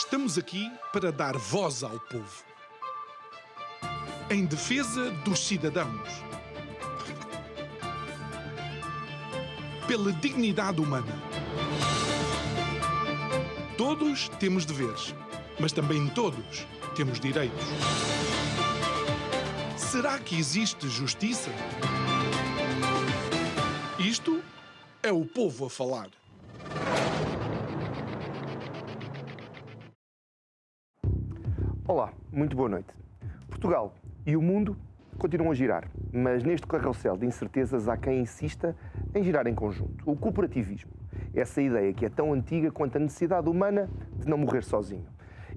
Estamos aqui para dar voz ao povo. Em defesa dos cidadãos. Pela dignidade humana. Todos temos deveres, mas também todos temos direitos. Será que existe justiça? Isto é o povo a falar. Olá, muito boa noite. Portugal e o mundo continuam a girar, mas neste carrossel de incertezas há quem insista em girar em conjunto. O cooperativismo, essa ideia que é tão antiga quanto a necessidade humana de não morrer sozinho.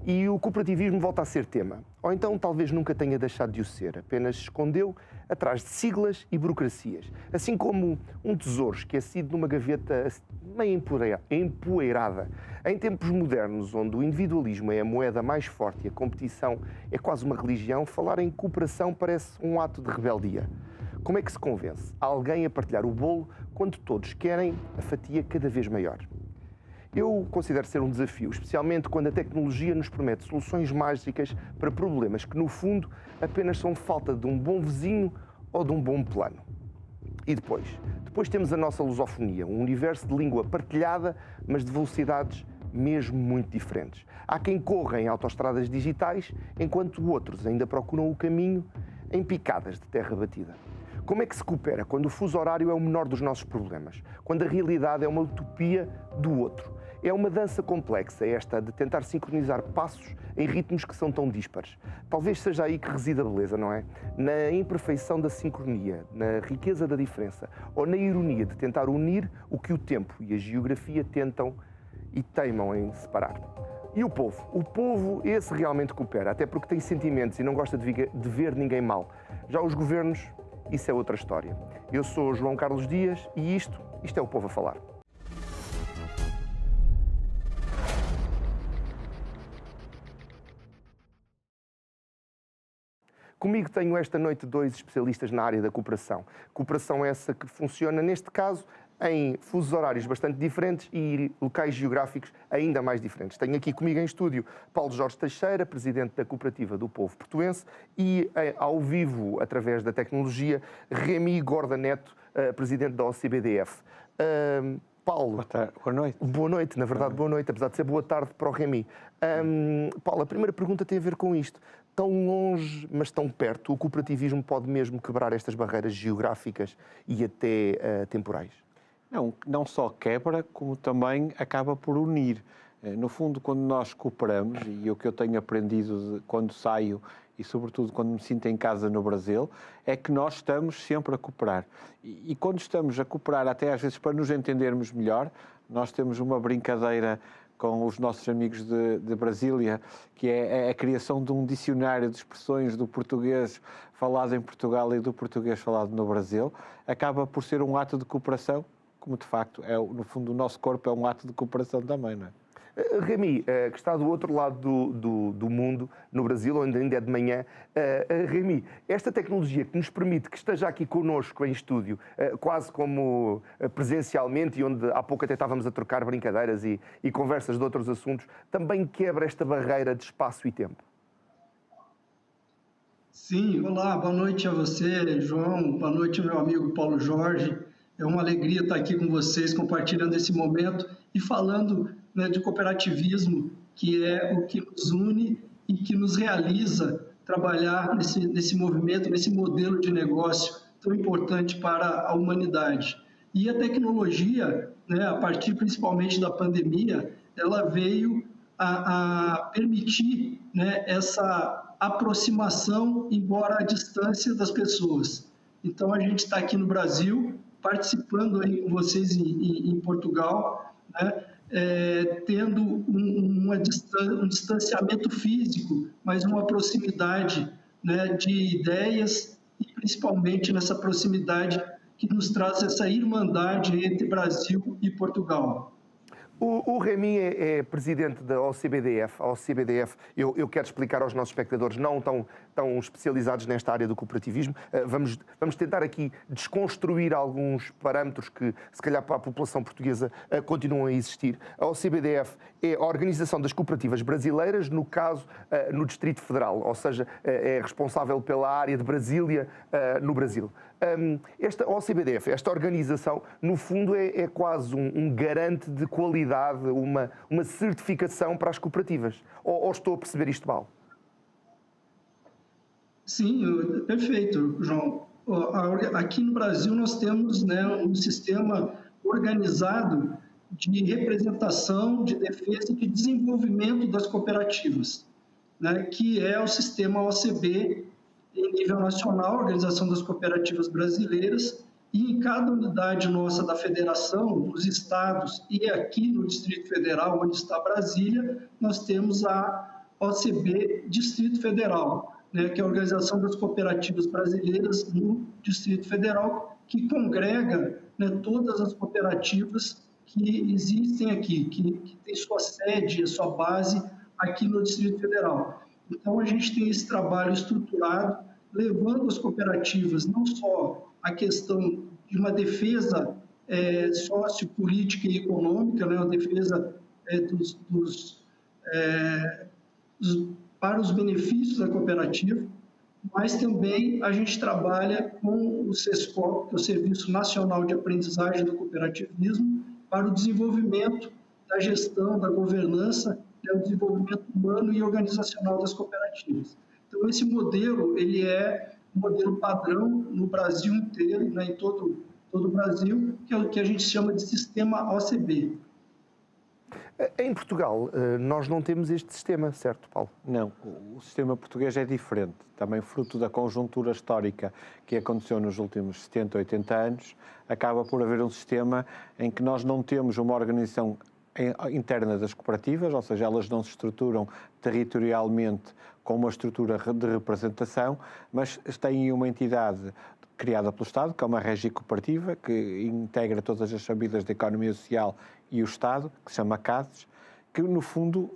E o cooperativismo volta a ser tema, ou então talvez nunca tenha deixado de o ser, apenas se escondeu atrás de siglas e burocracias, assim como um tesouro esquecido numa gaveta meio empoeirada. Em tempos modernos, onde o individualismo é a moeda mais forte e a competição é quase uma religião, falar em cooperação parece um ato de rebeldia. Como é que se convence alguém a partilhar o bolo quando todos querem a fatia cada vez maior? Eu considero ser um desafio, especialmente quando a tecnologia nos promete soluções mágicas para problemas que, no fundo, apenas são falta de um bom vizinho ou de um bom plano. E depois? Depois temos a nossa lusofonia, um universo de língua partilhada, mas de velocidades mesmo muito diferentes. Há quem corra em autoestradas digitais, enquanto outros ainda procuram o caminho em picadas de terra batida. Como é que se coopera quando o fuso horário é o menor dos nossos problemas? Quando a realidade é uma utopia do outro? É uma dança complexa esta de tentar sincronizar passos em ritmos que são tão díspares. Talvez seja aí que reside a beleza, não é? Na imperfeição da sincronia, na riqueza da diferença, ou na ironia de tentar unir o que o tempo e a geografia tentam e teimam em separar. E o povo? O povo, esse realmente coopera, até porque tem sentimentos e não gosta de ver ninguém mal. Já os governos, isso é outra história. Eu sou João Carlos Dias e isto é o povo a falar. Comigo tenho esta noite dois especialistas na área da cooperação. Cooperação essa que funciona, neste caso, em fusos horários bastante diferentes e locais geográficos ainda mais diferentes. Tenho aqui comigo em estúdio Paulo Jorge Teixeira, presidente da Cooperativa do Povo Portuense, e ao vivo, através da tecnologia, Remy Gorda Neto, presidente da OCBDF. Paulo. Boa tarde. Boa noite. Boa noite, na verdade, boa noite, apesar de ser boa tarde para o Remy. Paulo, a primeira pergunta tem a ver com isto. Tão longe, mas tão perto, o cooperativismo pode mesmo quebrar estas barreiras geográficas e até temporais? Não só quebra, como também acaba por unir. No fundo, quando nós cooperamos, e o que eu tenho aprendido quando saio e, sobretudo, quando me sinto em casa no Brasil, é que nós estamos sempre a cooperar. E quando estamos a cooperar, até às vezes para nos entendermos melhor, nós temos uma brincadeira com os nossos amigos de Brasília, que é a criação de um dicionário de expressões do português falado em Portugal e do português falado no Brasil. Acaba por ser um ato de cooperação, como de facto, no fundo, o nosso corpo é um ato de cooperação também, não é? Remy, que está do outro lado do mundo, no Brasil, onde ainda é de manhã. Remy, esta tecnologia que nos permite que esteja aqui connosco em estúdio, quase como presencialmente, e onde há pouco até estávamos a trocar brincadeiras e conversas de outros assuntos, também quebra esta barreira de espaço e tempo? Sim, olá, boa noite a você, João, boa noite, meu amigo Paulo Jorge. É uma alegria estar aqui com vocês, compartilhando esse momento e falando, né, de cooperativismo, que é o que nos une e que nos realiza trabalhar nesse movimento, nesse modelo de negócio tão importante para a humanidade. E a tecnologia, né, a partir principalmente da pandemia, ela veio a permitir, né, essa aproximação, embora à distância das pessoas. Então, a gente está aqui no Brasil, participando aí com vocês em Portugal, né, tendo um distanciamento físico, mas uma proximidade, né, de ideias e principalmente nessa proximidade que nos traz essa irmandade entre Brasil e Portugal. O Rémy é presidente da OCBDF. A OCBDF, eu quero explicar aos nossos espectadores não tão especializados nesta área do cooperativismo. Vamos tentar aqui desconstruir alguns parâmetros que, se calhar, para a população portuguesa continuam a existir. A OCBDF é a Organização das Cooperativas Brasileiras, no caso, no Distrito Federal, ou seja, é responsável pela área de Brasília, no Brasil. Esta OCBDF, esta organização, no fundo, é quase um garante de qualidade, uma certificação para as cooperativas. Ou estou a perceber isto mal? Sim, perfeito, João. Aqui no Brasil nós temos, né, um sistema organizado de representação, de defesa e de desenvolvimento das cooperativas, né, que é o sistema OCB em nível nacional, Organização das Cooperativas Brasileiras, e em cada unidade nossa da federação, nos estados e aqui no Distrito Federal, onde está Brasília, nós temos a OCB Distrito Federal, né, que é a Organização das Cooperativas Brasileiras no Distrito Federal, que congrega, né, todas as cooperativas que existem aqui, que tem sua sede, sua base aqui no Distrito Federal. Então, a gente tem esse trabalho estruturado, levando as cooperativas não só a questão de uma defesa sociopolítica e econômica, né, uma defesa para os benefícios da cooperativa, mas também a gente trabalha com o SESCOP, que é o Serviço Nacional de Aprendizagem do Cooperativismo, para o desenvolvimento da gestão, da governança, o desenvolvimento humano e organizacional das cooperativas. Então, esse modelo, ele é um modelo padrão no Brasil inteiro, né, em todo o Brasil, que é o que a gente chama de sistema OCB. Em Portugal, nós não temos este sistema, certo, Paulo? Não, o sistema português é diferente, também fruto da conjuntura histórica que aconteceu nos últimos 70, 80 anos, acaba por haver um sistema em que nós não temos uma organização interna das cooperativas, ou seja, elas não se estruturam territorialmente com uma estrutura de representação, mas têm uma entidade criada pelo Estado, que é uma régia cooperativa, que integra todas as famílias da economia social e o Estado, que se chama CADES, que no fundo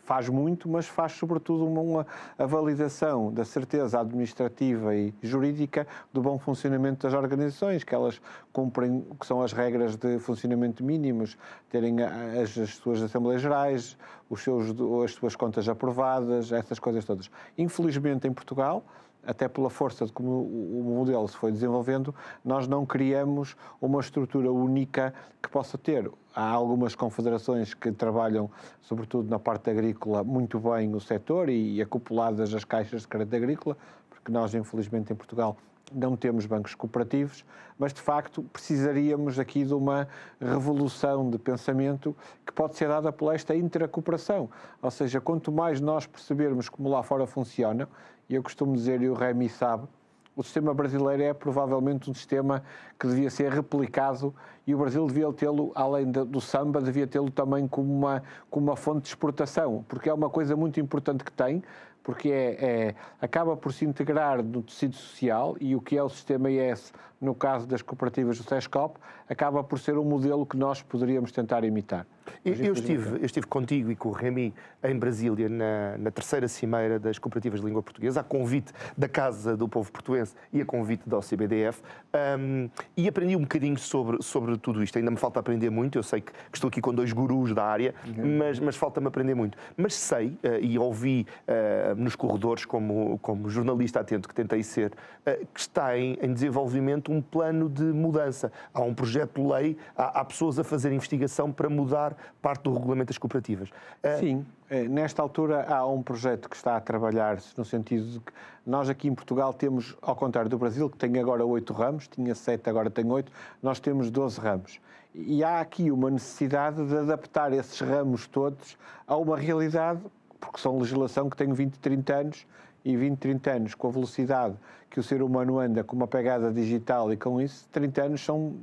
faz muito, mas faz sobretudo a validação da certeza administrativa e jurídica do bom funcionamento das organizações, que elas cumprem o que são as regras de funcionamento mínimos, terem as suas Assembleias Gerais, as suas contas aprovadas, essas coisas todas. Infelizmente, em Portugal, até pela força de como o modelo se foi desenvolvendo, nós não criamos uma estrutura única que possa ter. Há algumas confederações que trabalham, sobretudo na parte agrícola, muito bem o setor e acopladas às caixas de crédito agrícola, porque nós, infelizmente, em Portugal não temos bancos cooperativos, mas, de facto, precisaríamos aqui de uma revolução de pensamento que pode ser dada por esta intercooperação. Ou seja, quanto mais nós percebermos como lá fora funciona, e eu costumo dizer, e o Rémy sabe, o sistema brasileiro é provavelmente um sistema que devia ser replicado e o Brasil devia tê-lo, além do samba, devia tê-lo também como uma fonte de exportação, porque é uma coisa muito importante que tem, porque acaba por se integrar no tecido social e o que é o sistema IS, no caso das cooperativas do SESCOP, acaba por ser um modelo que nós poderíamos tentar imitar. Eu estive contigo e com o Rémy em Brasília na terceira cimeira das cooperativas de língua portuguesa, a convite da Casa do Povo Portuense e a convite da OCBDF, e aprendi um bocadinho sobre tudo isto. Ainda me falta aprender muito, eu sei que estou aqui com dois gurus da área, mas falta-me aprender muito. Mas sei, e ouvi nos corredores, como jornalista atento que tentei ser, que está em desenvolvimento um plano de mudança. Há um projeto de lei, há pessoas a fazer investigação para mudar parte do regulamento das cooperativas. Sim, nesta altura há um projeto que está a trabalhar-se no sentido de que nós aqui em Portugal temos, ao contrário do Brasil, que tem agora 8 ramos, tinha 7, agora tem 8, nós temos 12 ramos. E há aqui uma necessidade de adaptar esses ramos todos a uma realidade, porque são legislação que tem 20, 30 anos, e 20, 30 anos, com a velocidade que o ser humano anda, com uma pegada digital e com isso, 30 anos são,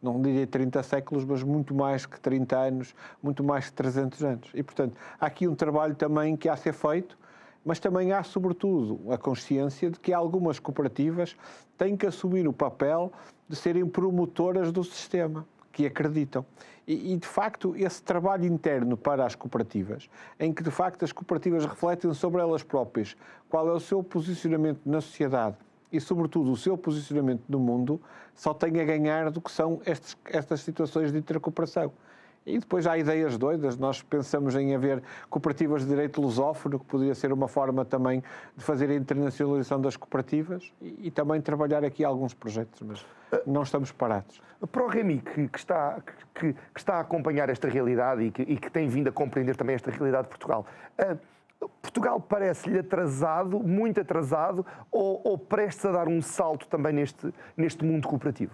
não diria 30 séculos, mas muito mais que 30 anos, muito mais que 300 anos. E, portanto, há aqui um trabalho também que há a ser feito, mas também há, sobretudo, a consciência de que algumas cooperativas têm que assumir o papel de serem promotoras do sistema, que acreditam. E, de facto, esse trabalho interno para as cooperativas, em que, de facto, as cooperativas refletem sobre elas próprias qual é o seu posicionamento na sociedade e, sobretudo, o seu posicionamento no mundo, só tem a ganhar do que são estas situações de intercooperação. E depois há ideias doidas, nós pensamos em haver cooperativas de direito lusófono, que poderia ser uma forma também de fazer a internacionalização das cooperativas e também trabalhar aqui alguns projetos, mas não estamos parados. Para o Rémy, que está a acompanhar esta realidade e que tem vindo a compreender também esta realidade de Portugal, Portugal parece-lhe atrasado, muito atrasado, ou prestes a dar um salto também neste mundo cooperativo?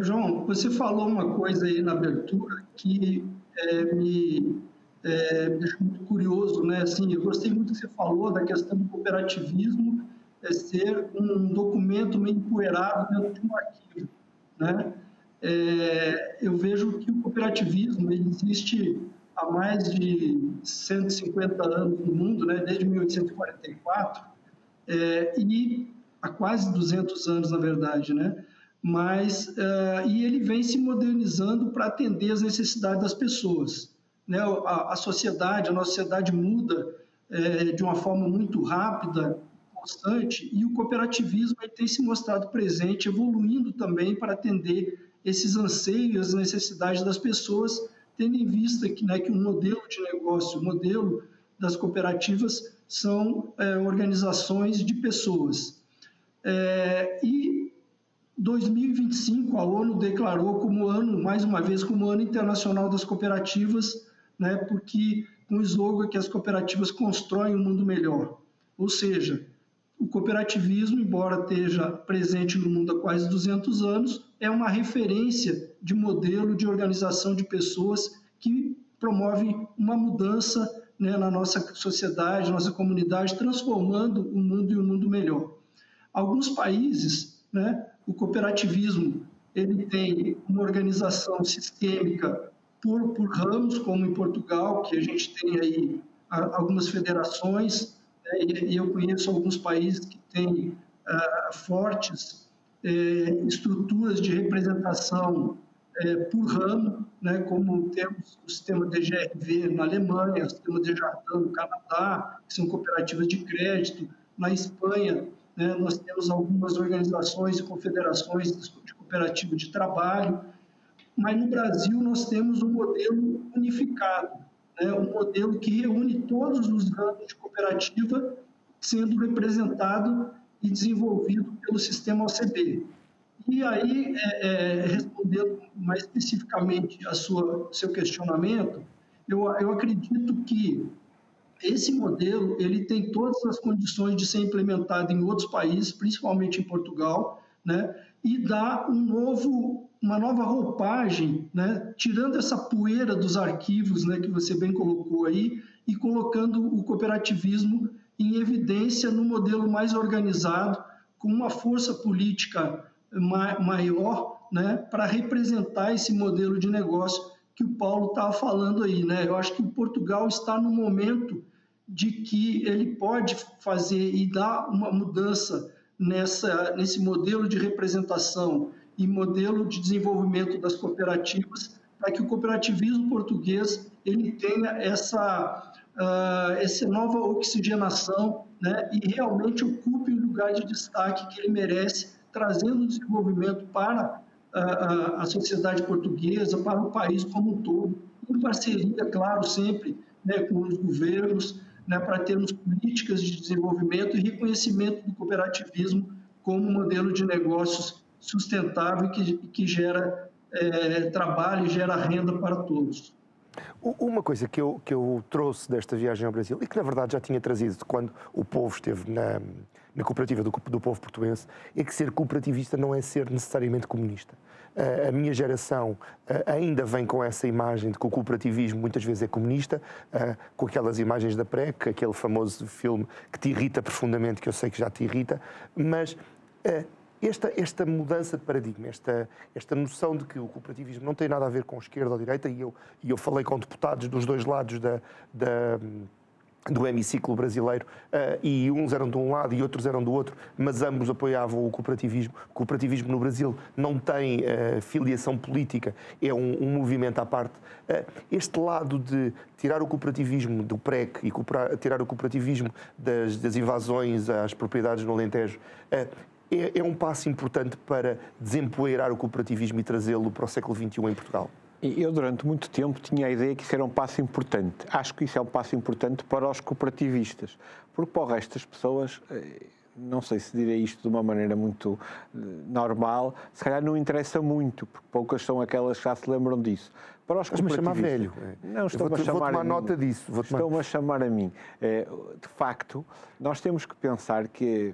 João, você falou uma coisa aí na abertura que me deixou muito curioso, né? Assim, eu gostei muito que você falou da questão do cooperativismo ser um documento meio empoeirado dentro de um arquivo, né? Eu vejo que o cooperativismo ele existe há mais de 150 anos no mundo, né? Desde 1844, e há quase 200 anos, na verdade, né? Mas e ele vem se modernizando para atender às necessidades das pessoas, né? A sociedade, a nossa sociedade muda de uma forma muito rápida, constante, e o cooperativismo ele tem se mostrado presente, evoluindo também para atender esses anseios, as necessidades das pessoas, tendo em vista que, né, que o modelo de negócio, o modelo das cooperativas são organizações de pessoas. E 2025, a ONU declarou como ano, mais uma vez, como Ano Internacional das Cooperativas, né, porque com o slogan que as cooperativas constroem um mundo melhor. Ou seja, o cooperativismo, embora esteja presente no mundo há quase 200 anos, é uma referência de modelo de organização de pessoas que promove uma mudança, né, na nossa sociedade, na nossa comunidade, transformando o mundo em um mundo melhor. Alguns países, né, o cooperativismo ele tem uma organização sistêmica por ramos, como em Portugal, que a gente tem aí algumas federações, e eu conheço alguns países que têm fortes estruturas de representação por ramo, né, como temos o sistema DGRV na Alemanha, o sistema Desjardins no Canadá, que são cooperativas de crédito. Na Espanha, né, nós temos algumas organizações e confederações de cooperativa de trabalho, mas no Brasil nós temos um modelo unificado, né, um modelo que reúne todos os ramos de cooperativa sendo representado e desenvolvido pelo sistema OCB. E aí, respondendo mais especificamente ao seu questionamento, eu acredito que esse modelo ele tem todas as condições de ser implementado em outros países, principalmente em Portugal, né, e dá uma nova roupagem, né, tirando essa poeira dos arquivos, né, que você bem colocou aí, e colocando o cooperativismo em evidência no modelo mais organizado, com uma força política maior, né, para representar esse modelo de negócio que o Paulo estava falando aí, né? Eu acho que o Portugal está no momento de que ele pode fazer e dar uma mudança nesse modelo de representação e modelo de desenvolvimento das cooperativas, para que o cooperativismo português ele tenha essa nova oxigenação, né, e realmente ocupe o lugar de destaque que ele merece, trazendo desenvolvimento para a sociedade portuguesa, para o país como um todo, em parceria, claro, sempre, né, com os governos, né, para termos políticas de desenvolvimento e reconhecimento do cooperativismo como modelo de negócios sustentável que gera trabalho e gera renda para todos. Uma coisa que eu trouxe desta viagem ao Brasil, e que na verdade já tinha trazido quando o povo esteve na cooperativa do povo português, é que ser cooperativista não é ser necessariamente comunista. A minha geração ainda vem com essa imagem de que o cooperativismo muitas vezes é comunista, com aquelas imagens da PREC, aquele famoso filme que te irrita profundamente, que eu sei que já te irrita, mas esta mudança de paradigma, esta noção de que o cooperativismo não tem nada a ver com esquerda ou direita, e eu falei com deputados dos dois lados do hemiciclo brasileiro, e uns eram de um lado e outros eram do outro, mas ambos apoiavam o cooperativismo. O cooperativismo no Brasil não tem filiação política, é um movimento à parte. Este lado de tirar o cooperativismo do PREC e tirar o cooperativismo das invasões às propriedades no Alentejo, é um passo importante para desempoeirar o cooperativismo e trazê-lo para o século XXI em Portugal. Eu, durante muito tempo, tinha a ideia que isso era um passo importante. Acho que isso é um passo importante para os cooperativistas, porque para o resto das pessoas, não sei se direi isto de uma maneira muito normal, se calhar não interessa muito, porque poucas são aquelas que já se lembram disso. Para os cooperativistas... Mas chamar velho. Não, estou-me a chamar vou tomar nota disso. Estão-me a chamar a mim. De facto, nós temos que pensar que,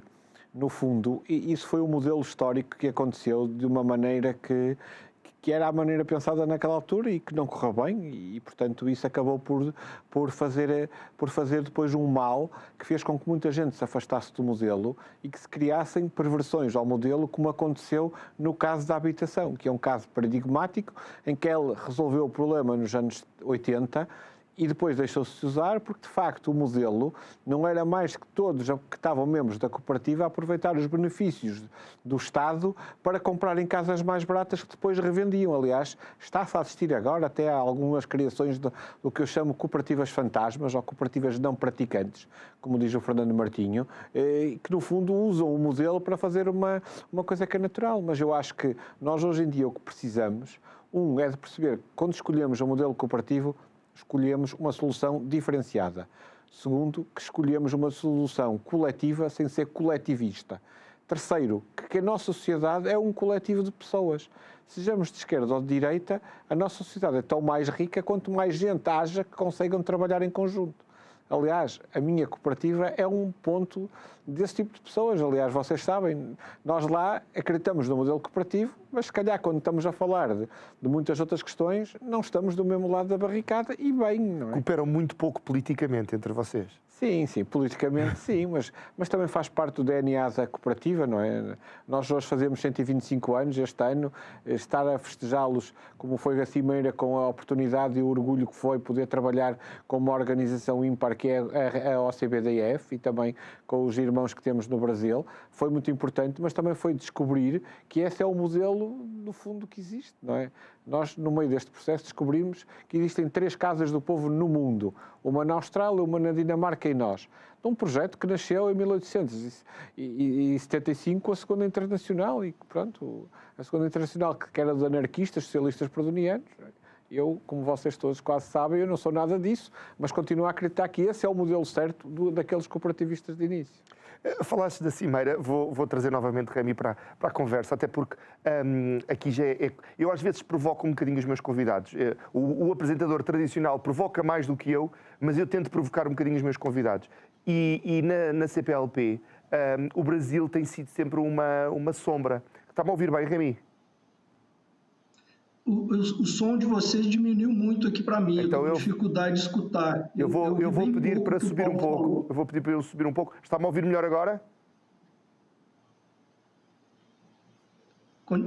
no fundo, isso foi um modelo histórico que aconteceu de uma maneira que era a maneira pensada naquela altura e que não correu bem e portanto, isso acabou por fazer depois um mal que fez com que muita gente se afastasse do modelo e que se criassem perversões ao modelo, como aconteceu no caso da habitação, que é um caso paradigmático, em que ele resolveu o problema nos anos 80 e depois deixou-se de usar porque, de facto, o modelo não era mais que todos que estavam membros da cooperativa a aproveitar os benefícios do Estado para comprarem casas mais baratas que depois revendiam. Aliás, está-se a assistir agora até a algumas criações do que eu chamo cooperativas fantasmas ou cooperativas não praticantes, como diz o Fernando Martinho, que, no fundo, usam o modelo para fazer uma coisa que é natural. Mas eu acho que nós, hoje em dia, o que precisamos, é de perceber que, quando escolhemos um modelo cooperativo, escolhemos uma solução diferenciada. Segundo, que escolhemos uma solução coletiva sem ser coletivista. Terceiro, que a nossa sociedade é um coletivo de pessoas. Sejamos de esquerda ou de direita, a nossa sociedade é tão mais rica quanto mais gente haja que consigam trabalhar em conjunto. Aliás, a minha cooperativa é um ponto desse tipo de pessoas. Aliás, vocês sabem, nós lá acreditamos no modelo cooperativo, mas se calhar quando estamos a falar de muitas outras questões, não estamos do mesmo lado da barricada e bem, não é? Cooperam muito pouco politicamente entre vocês. Sim, politicamente sim, mas também faz parte do DNA da cooperativa, não é? Nós hoje fazemos 125 anos este ano, estar a festejá-los como foi a Cimeira, com a oportunidade e o orgulho que foi poder trabalhar com uma organização ímpar que é a OCBDF e também com os irmãos que temos no Brasil, foi muito importante, mas também foi descobrir que esse é o modelo, no fundo, que existe, não é? Nós, no meio deste processo, descobrimos que existem 3 casas do povo no mundo, uma na Austrália, uma na Dinamarca e nós, de um projeto que nasceu em 1875, a Segunda Internacional, e pronto, a Segunda Internacional, que era dos anarquistas, socialistas perdonianos. Eu, como vocês todos quase sabem, eu não sou nada disso, mas continuo a acreditar que esse é o modelo certo daqueles cooperativistas de início. Falaste da Cimeira, vou trazer novamente Remy para a conversa, até porque aqui já eu às vezes provoco um bocadinho os meus convidados. O apresentador tradicional provoca mais do que eu, mas eu tento provocar um bocadinho os meus convidados. E na CPLP, o Brasil tem sido sempre uma sombra. Está-me a ouvir bem, Remy? O som de vocês diminuiu muito aqui para mim, então eu tenho dificuldade de escutar. Eu vou pedir para subir um pouco. Eu vou pedir para eu subir um pouco. Está-me a ouvir melhor agora?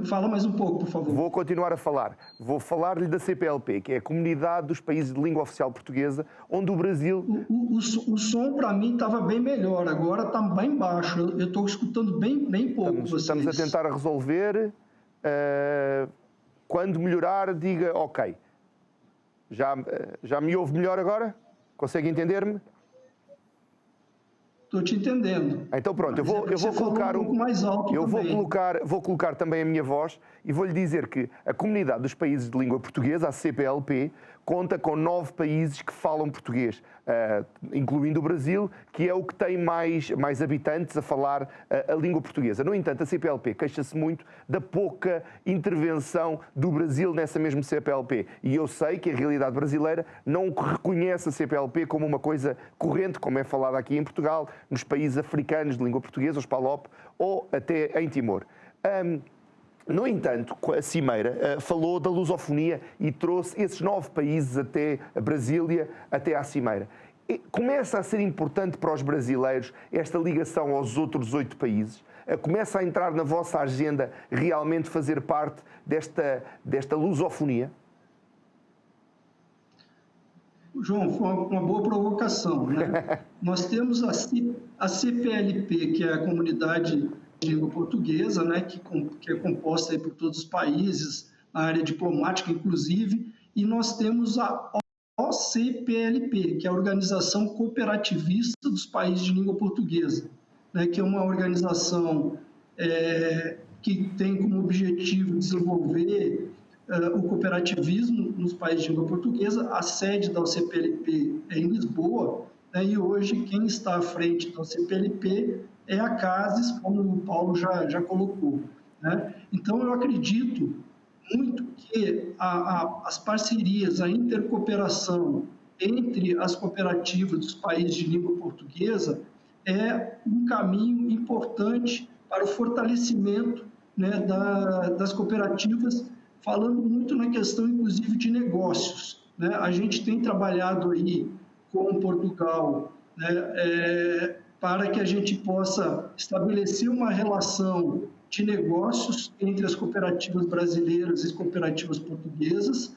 Fala mais um pouco, por favor. Vou continuar a falar. Vou falar-lhe da CPLP, que é a Comunidade dos Países de Língua Oficial Portuguesa, onde o Brasil... O som, para mim, estava bem melhor. Agora está bem baixo. Eu estou escutando bem pouco vocês. Estamos a tentar resolver... Quando melhorar, diga ok. Já me ouve melhor agora? Consegue entender-me? Estou te entendendo. Então pronto, eu vou colocar um pouco mais alto. Vou colocar também a minha voz e vou-lhe dizer que a Comunidade dos Países de Língua Portuguesa, a CPLP, conta com 9 países que falam português, incluindo o Brasil, que é o que tem mais habitantes a falar a língua portuguesa. No entanto, a CPLP queixa-se muito da pouca intervenção do Brasil nessa mesma CPLP. E eu sei que a realidade brasileira não reconhece a CPLP como uma coisa corrente, como é falada aqui em Portugal, nos países africanos de língua portuguesa, os PALOP, ou até em Timor. No entanto, a Cimeira falou da lusofonia e trouxe esses 9 países até a Brasília, até à Cimeira. E começa a ser importante para os brasileiros esta ligação aos outros 8 países? Começa a entrar na vossa agenda realmente fazer parte desta lusofonia? João, foi uma boa provocação, né? Nós temos a CPLP, que é a Comunidade de Língua Portuguesa, né? Que é composta aí por todos os países, na área diplomática, inclusive, e nós temos a OCPLP, que é a Organização Cooperativista dos Países de Língua Portuguesa, né? Que é uma organização que tem como objetivo desenvolver o cooperativismo nos países de língua portuguesa. A sede da OCPLP é em Lisboa, né, e hoje quem está à frente da OCPLP é a CASES, como o Paulo já colocou, né? Então, eu acredito muito que as parcerias, a intercooperação entre as cooperativas dos países de língua portuguesa é um caminho importante para o fortalecimento, né, das cooperativas, falando muito na questão, inclusive, de negócios, né? A gente tem trabalhado aí com Portugal, né, para que a gente possa estabelecer uma relação de negócios entre as cooperativas brasileiras e as cooperativas portuguesas,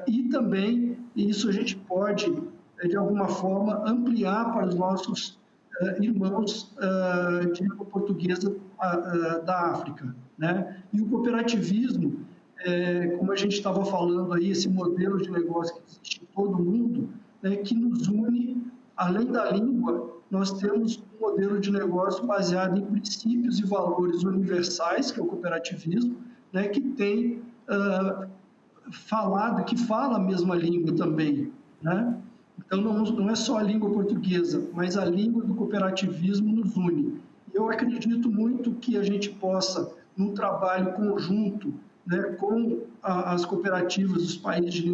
e também isso a gente pode, de alguma forma, ampliar para os nossos irmãos de língua portuguesa da África, né? E o cooperativismo, como a gente estava falando aí, esse modelo de negócio que existe em todo o mundo, né, que nos une, além da língua, nós temos um modelo de negócio baseado em princípios e valores universais, que é o cooperativismo, né, que tem que fala a mesma língua também, né? Então, não é só a língua portuguesa, mas a língua do cooperativismo nos une. Eu acredito muito que a gente possa, num trabalho conjunto, né, com as cooperativas dos países de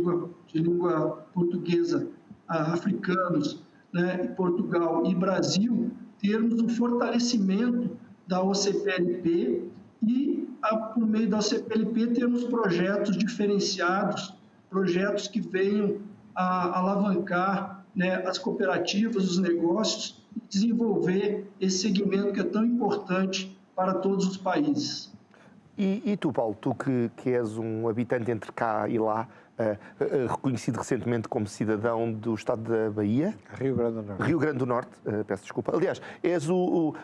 língua portuguesa, africanos, né, Portugal e Brasil, termos um fortalecimento da OCPLP e, por meio da OCPLP, termos projetos diferenciados, projetos que venham a alavancar, né, as cooperativas, os negócios, e desenvolver esse segmento que é tão importante para todos os países. E tu, Paulo, tu que és um habitante entre cá e lá, reconhecido recentemente como cidadão do estado da Bahia. Rio Grande do Norte. Rio Grande do Norte, peço desculpa. Aliás,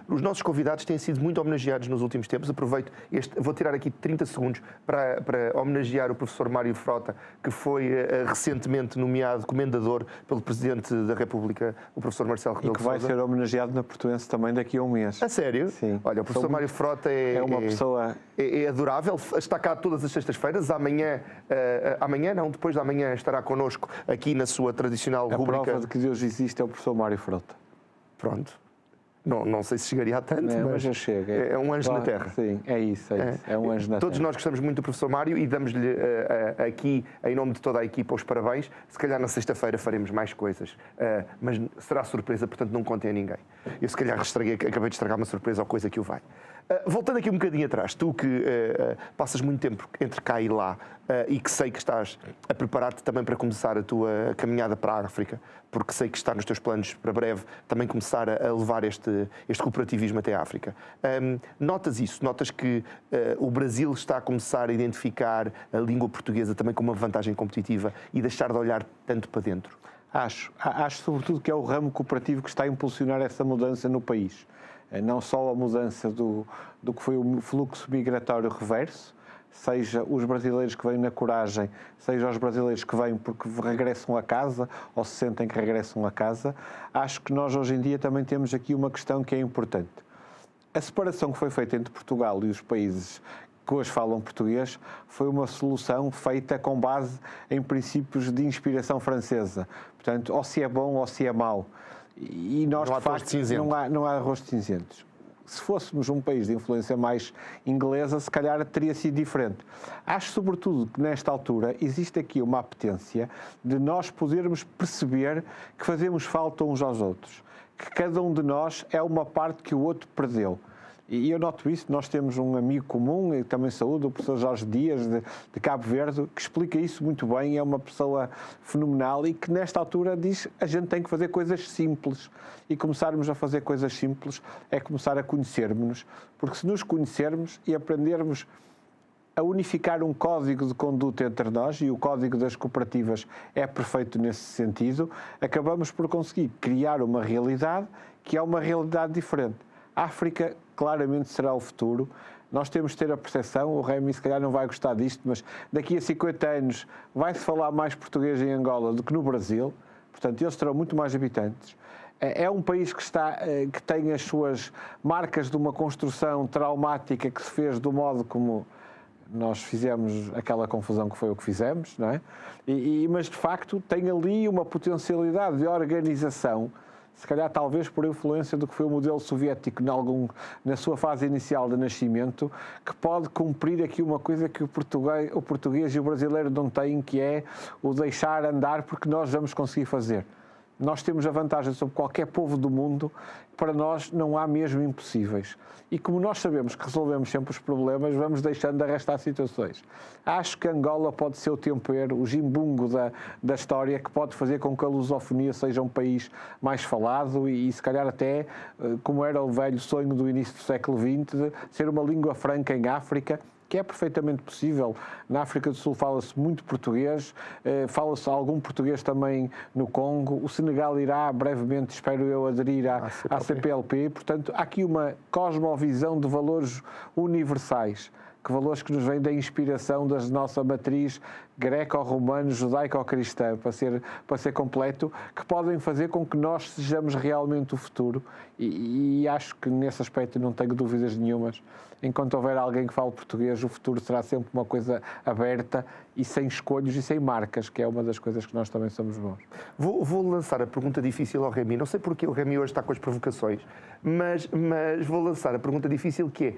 os nossos convidados têm sido muito homenageados nos últimos tempos. Aproveito vou tirar aqui 30 segundos para homenagear o professor Mário Frota, que foi recentemente nomeado comendador pelo Presidente da República, o professor Marcelo Rebelo de Sousa. E que vai ser homenageado na Portuense também daqui a um mês. A sério? Sim. Olha, o professor Mário Frota é uma pessoa... É adorável, está cá todas as sextas-feiras. Depois de amanhã estará connosco aqui na sua tradicional rúbrica. A prova de que Deus existe é o professor Mário Frota. Pronto. Não sei se chegaria a tanto, mas já chega. É um anjo na Terra. Sim, é isso. É um anjo na Terra. Todos nós gostamos muito do professor Mário e damos-lhe aqui, em nome de toda a equipa, os parabéns. Se calhar na sexta-feira faremos mais coisas, mas será surpresa, portanto não contem a ninguém. Eu se calhar acabei de estragar uma surpresa ou coisa que o vai. Voltando aqui um bocadinho atrás, tu que passas muito tempo entre cá e lá e que sei que estás a preparar-te também para começar a tua caminhada para a África, porque sei que está nos teus planos para breve também começar a levar este cooperativismo até a África. Notas isso? Notas que o Brasil está a começar a identificar a língua portuguesa também como uma vantagem competitiva e deixar de olhar tanto para dentro? Acho sobretudo que é o ramo cooperativo que está a impulsionar essa mudança no país. Não só a mudança do que foi o fluxo migratório reverso, seja os brasileiros que vêm na coragem, seja os brasileiros que vêm porque regressam a casa ou se sentem que regressam a casa. Acho que nós hoje em dia também temos aqui uma questão que é importante. A separação que foi feita entre Portugal e os países que hoje falam português foi uma solução feita com base em princípios de inspiração francesa. Portanto, ou se é bom ou se é mau. E nós, de facto, não há arroz de cinzentos. Se fôssemos um país de influência mais inglesa, se calhar teria sido diferente. Acho, sobretudo, que nesta altura existe aqui uma apetência de nós podermos perceber que fazemos falta uns aos outros, que cada um de nós é uma parte que o outro perdeu. E eu noto isso, nós temos um amigo comum, e também saúdo, o professor Jorge Dias, de Cabo Verde, que explica isso muito bem, é uma pessoa fenomenal e que nesta altura diz que a gente tem que fazer coisas simples. E começarmos a fazer coisas simples é começar a conhecermos-nos, porque se nos conhecermos e aprendermos a unificar um código de conduta entre nós, e o código das cooperativas é perfeito nesse sentido, acabamos por conseguir criar uma realidade que é uma realidade diferente. A África claramente será o futuro. Nós temos de ter a percepção, o Rémi se calhar não vai gostar disto, mas daqui a 50 anos vai-se falar mais português em Angola do que no Brasil, portanto eles terão muito mais habitantes. É um país que tem as suas marcas de uma construção traumática que se fez do modo como nós fizemos aquela confusão que foi o que fizemos, não é? Mas, de facto, tem ali uma potencialidade de organização, se calhar talvez por influência do que foi o modelo soviético na sua fase inicial de nascimento, que pode cumprir aqui uma coisa que o português e o brasileiro não têm, que é o deixar andar, porque nós vamos conseguir fazer. Nós temos a vantagem sobre qualquer povo do mundo, para nós não há mesmo impossíveis. E como nós sabemos que resolvemos sempre os problemas, vamos deixando de arrastar situações. Acho que Angola pode ser o tempero, o gimbungo da história, que pode fazer com que a lusofonia seja um país mais falado e se calhar até, como era o velho sonho do início do século XX, de ser uma língua franca em África, que é perfeitamente possível. Na África do Sul fala-se muito português, fala-se algum português também no Congo. O Senegal irá brevemente, espero eu, aderir à CPLP. Portanto, há aqui uma cosmovisão de valores universais, valores que nos vêm da inspiração da nossa matriz greco-romano, judaico-cristã, para ser completo, que podem fazer com que nós sejamos realmente o futuro. E acho que nesse aspecto não tenho dúvidas nenhumas. Enquanto houver alguém que fale português, o futuro será sempre uma coisa aberta e sem escolhos e sem marcas, que é uma das coisas que nós também somos bons. Vou lançar a pergunta difícil ao Rémi. Não sei porque o Rémi hoje está com as provocações, mas vou lançar a pergunta difícil, que é: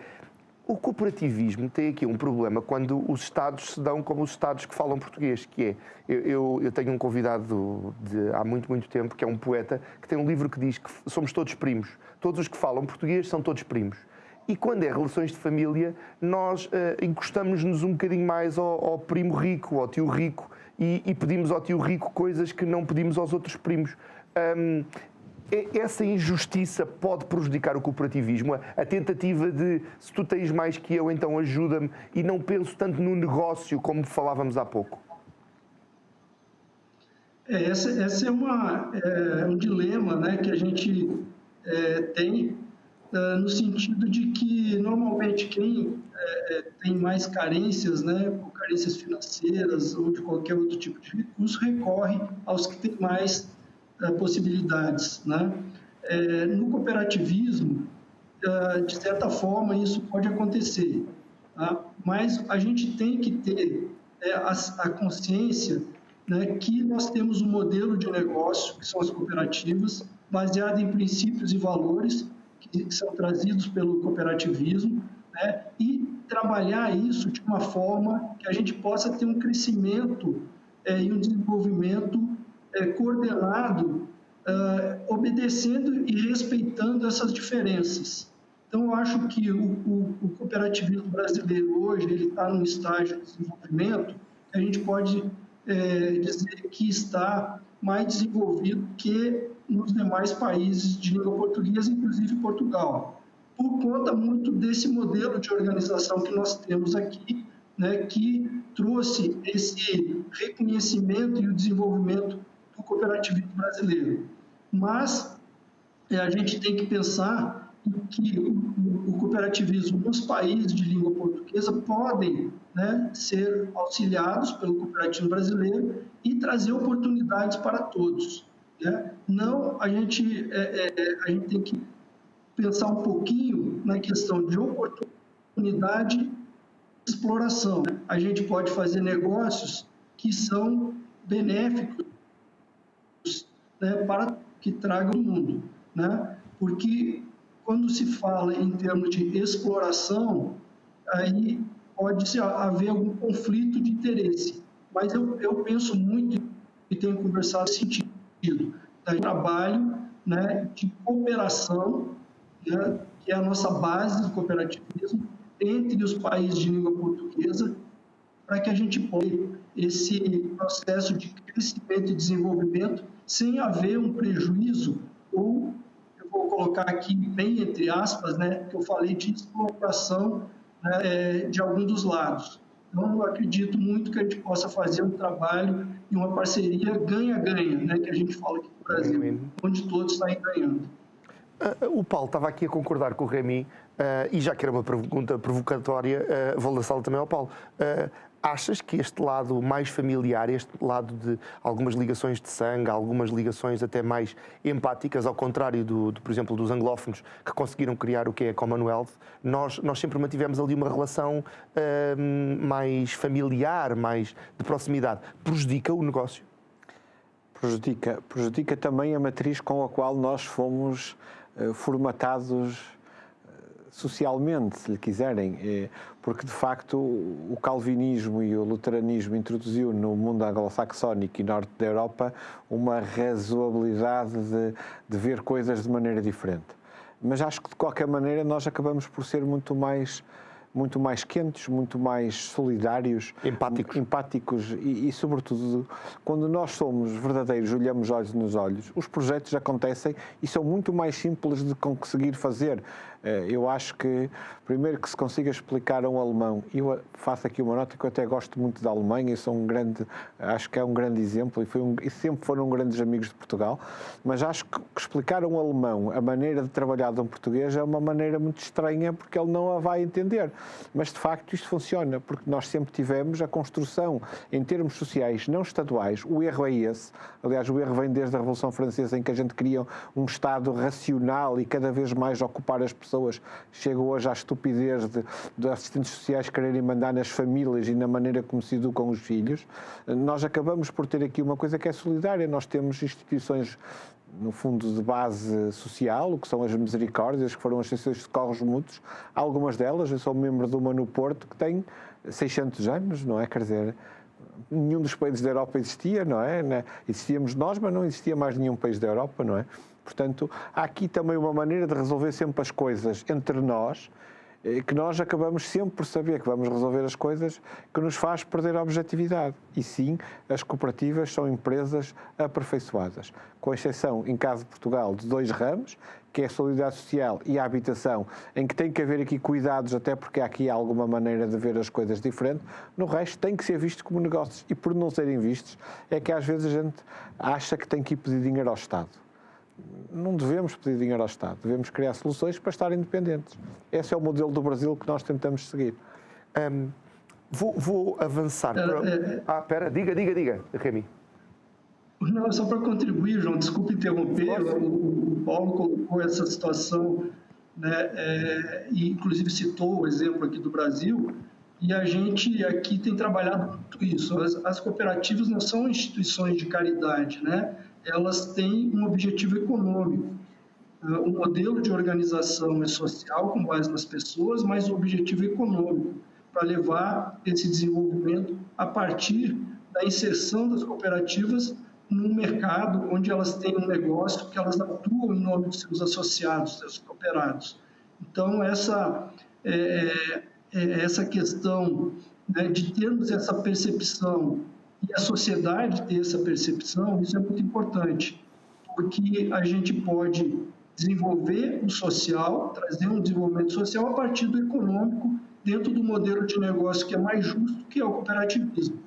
o cooperativismo tem aqui um problema quando os Estados se dão como os Estados que falam português, que é... Eu tenho um convidado há muito, muito tempo, que é um poeta, que tem um livro que diz que somos todos primos. Todos os que falam português são todos primos. E quando é relações de família, nós encostamos-nos um bocadinho mais ao primo rico, ao tio rico, e pedimos ao tio rico coisas que não pedimos aos outros primos. Essa injustiça pode prejudicar o cooperativismo, a tentativa de, se tu tens mais que eu, então ajuda-me, e não penso tanto no negócio como falávamos há pouco. Esse é um dilema, né, que a gente tem, no sentido de que, normalmente, quem tem mais carências, né, ou carências financeiras ou de qualquer outro tipo de recurso, recorre aos que têm mais possibilidades, né? No cooperativismo, de certa forma, isso pode acontecer, tá? Mas a gente tem que ter a consciência, né, que nós temos um modelo de negócio, que são as cooperativas, baseado em princípios e valores que são trazidos pelo cooperativismo, né, e trabalhar isso de uma forma que a gente possa ter um crescimento e um desenvolvimento coordenado, obedecendo e respeitando essas diferenças. Então, eu acho que o cooperativismo brasileiro hoje ele está num estágio de desenvolvimento que a gente pode dizer que está mais desenvolvido que nos demais países de língua portuguesa, inclusive Portugal, por conta muito desse modelo de organização que nós temos aqui, né, que trouxe esse reconhecimento e o desenvolvimento do cooperativismo brasileiro. Mas a gente tem que pensar que o cooperativismo nos países de língua portuguesa podem, né, ser auxiliados pelo cooperativismo brasileiro e trazer oportunidades para todos, né? Não, a gente tem que pensar um pouquinho na questão de oportunidade e exploração, né? A gente pode fazer negócios que são benéficos, né, para que tragam o mundo, né? Porque quando se fala em termos de exploração, aí pode haver algum conflito de interesse. Mas eu penso muito e tenho conversado nesse sentido, do trabalho, né, de cooperação, né, que é a nossa base do cooperativismo, entre os países de língua portuguesa, para que a gente possa ter esse processo de crescimento e desenvolvimento sem haver um prejuízo, ou, eu vou colocar aqui bem entre aspas, né, que eu falei de exploração, né, de algum dos lados. Então, eu acredito muito que a gente possa fazer um trabalho e uma parceria ganha-ganha, né, que a gente fala aqui no Brasil, onde todos saem ganhando. O Paulo estava aqui a concordar com o Remy, e já que era uma pergunta provocatória, vou lançá-la também ao Paulo. Achas que este lado mais familiar, este lado de algumas ligações de sangue, algumas ligações até mais empáticas, ao contrário, por exemplo, dos anglófonos que conseguiram criar o que é a Commonwealth, nós sempre mantivemos ali uma relação mais familiar, mais de proximidade. Prejudica o negócio? Prejudica também a matriz com a qual nós fomos formatados socialmente, se lhe quiserem, porque de facto o calvinismo e o luteranismo introduziu no mundo anglo-saxónico e norte da Europa uma razoabilidade de ver coisas de maneira diferente. Mas acho que de qualquer maneira nós acabamos por ser muito mais quentes, muito mais solidários, empáticos e, sobretudo, quando nós somos verdadeiros, olhamos olhos nos olhos, os projetos acontecem e são muito mais simples de conseguir fazer. Eu acho que, primeiro, que se consiga explicar a um alemão, e eu faço aqui uma nota que eu até gosto muito da Alemanha, acho que é um grande exemplo e sempre foram grandes amigos de Portugal, mas acho que explicar a um alemão a maneira de trabalhar de um português é uma maneira muito estranha porque ele não a vai entender. Mas, de facto, isto funciona, porque nós sempre tivemos a construção, em termos sociais, não estaduais. O erro é esse. Aliás, o erro vem desde a Revolução Francesa, em que a gente cria um Estado racional e cada vez mais ocupar as pessoas. Chega hoje à estupidez de assistentes sociais quererem mandar nas famílias e na maneira como se educam os filhos. Nós acabamos por ter aqui uma coisa que é solidária. Nós temos instituições, no fundo, de base social, o que são as misericórdias, que foram as associações de socorros mútuos. Algumas delas, eu sou membro de uma no Porto, que tem 600 anos, não é? Quer dizer, nenhum dos países da Europa existia, não é? Existíamos nós, mas não existia mais nenhum país da Europa, não é? Portanto, há aqui também uma maneira de resolver sempre as coisas entre nós, que nós acabamos sempre por saber que vamos resolver as coisas, que nos faz perder a objetividade. E sim, as cooperativas são empresas aperfeiçoadas, com exceção, em caso de Portugal, de 2 ramos, que é a solidariedade social e a habitação, em que tem que haver aqui cuidados, até porque há aqui alguma maneira de ver as coisas diferente. No resto, tem que ser visto como negócios. E por não serem vistos, é que às vezes a gente acha que tem que ir pedir dinheiro ao Estado. Não devemos pedir dinheiro ao Estado, devemos criar soluções para estar independentes. Esse é o modelo do Brasil que nós tentamos seguir. Vou avançar para... Espera, diga, Remy. Não, só para contribuir, João, desculpe interromper, o Paulo colocou essa situação, né, e inclusive citou o exemplo aqui do Brasil, e a gente aqui tem trabalhado muito isso. As cooperativas não são instituições de caridade, né? Elas têm um objetivo econômico. O modelo de organização é social, com base nas pessoas, mas o objetivo econômico, para levar esse desenvolvimento a partir da inserção das cooperativas no mercado, onde elas têm um negócio que elas atuam em nome dos seus associados, seus cooperados. Então, essa questão, né, de termos essa percepção e a sociedade ter essa percepção, isso é muito importante, porque a gente pode desenvolver o social, trazer um desenvolvimento social a partir do econômico, dentro do modelo de negócio que é mais justo, que é o cooperativismo.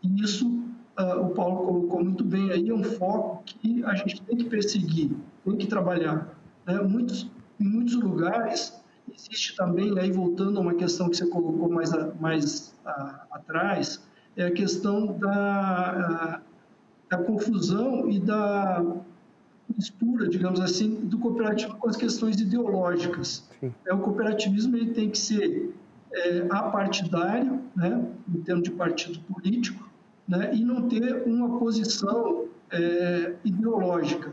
E isso, o Paulo colocou muito bem aí, é um foco que a gente tem que perseguir, tem que trabalhar. Né? Em muitos lugares, existe também, aí voltando a uma questão que você colocou mais atrás, é a questão da confusão e da mistura, digamos assim, do cooperativismo com as questões ideológicas. O cooperativismo ele tem que ser apartidário, né, em termos de partido político, né, e não ter uma posição ideológica.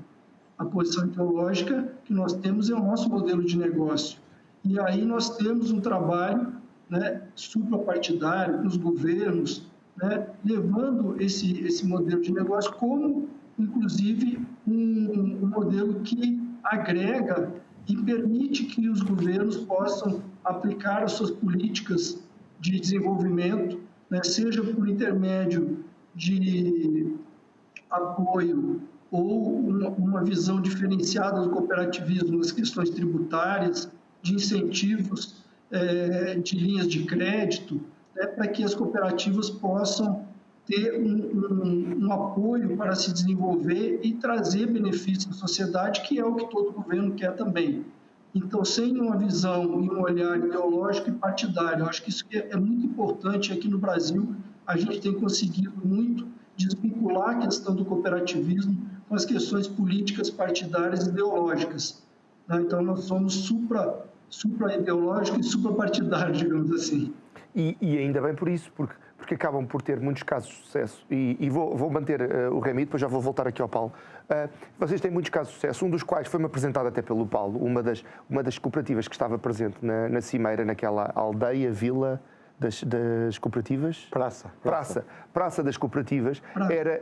A posição ideológica que nós temos é o nosso modelo de negócio. E aí nós temos um trabalho, né, suprapartidário nos governos, né, levando esse modelo de negócio como, inclusive, um modelo que agrega e permite que os governos possam aplicar as suas políticas de desenvolvimento, né, seja por intermédio de apoio ou uma visão diferenciada do cooperativismo nas questões tributárias, de incentivos, de linhas de crédito, né, para que as cooperativas possam ter um apoio para se desenvolver e trazer benefícios à sociedade, que é o que todo governo quer também. Então, sem uma visão e um olhar ideológico e partidário, eu acho que isso é muito importante aqui no Brasil. A gente tem conseguido muito desvincular a questão do cooperativismo com as questões políticas, partidárias e ideológicas. Então, nós somos supra-ideológicos e supra-partidários, digamos assim. E ainda bem por isso, porque acabam por ter muitos casos de sucesso. E vou manter o Remy, depois já vou voltar aqui ao Paulo. Vocês têm muitos casos de sucesso, um dos quais foi-me apresentado até pelo Paulo, uma das cooperativas que estava presente na Cimeira, naquela aldeia, vila das cooperativas? Praça das Cooperativas.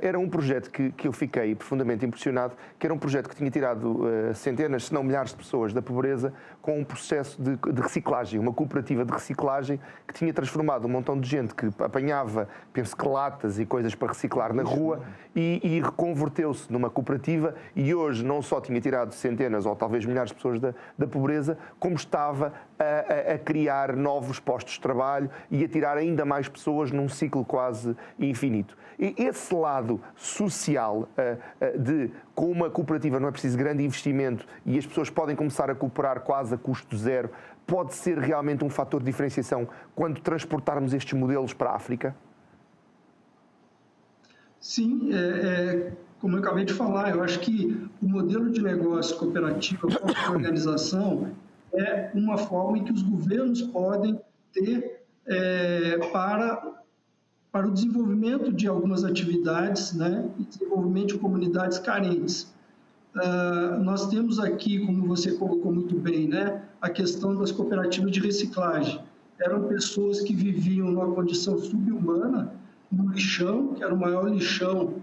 Era um projeto que eu fiquei profundamente impressionado, que era um projeto que tinha tirado centenas, se não milhares de pessoas da pobreza com um processo de reciclagem, uma cooperativa de reciclagem que tinha transformado um montão de gente que apanhava, penso que latas e coisas para reciclar na rua e reconverteu-se numa cooperativa e hoje não só tinha tirado centenas ou talvez milhares de pessoas da pobreza, como estava a criar novos postos de trabalho e a tirar ainda mais pessoas num ciclo quase infinito. E esse lado social com uma cooperativa não é preciso grande investimento e as pessoas podem começar a cooperar quase a custo zero, pode ser realmente um fator de diferenciação quando transportarmos estes modelos para a África? Sim, como eu acabei de falar, eu acho que o modelo de negócio cooperativo, a organização, é uma forma em que os governos podem ter para o desenvolvimento de algumas atividades, né, e desenvolvimento de comunidades carentes. Nós temos aqui, como você colocou muito bem, né, a questão das cooperativas de reciclagem. Eram pessoas que viviam numa condição subhumana, no lixão, que era o maior lixão,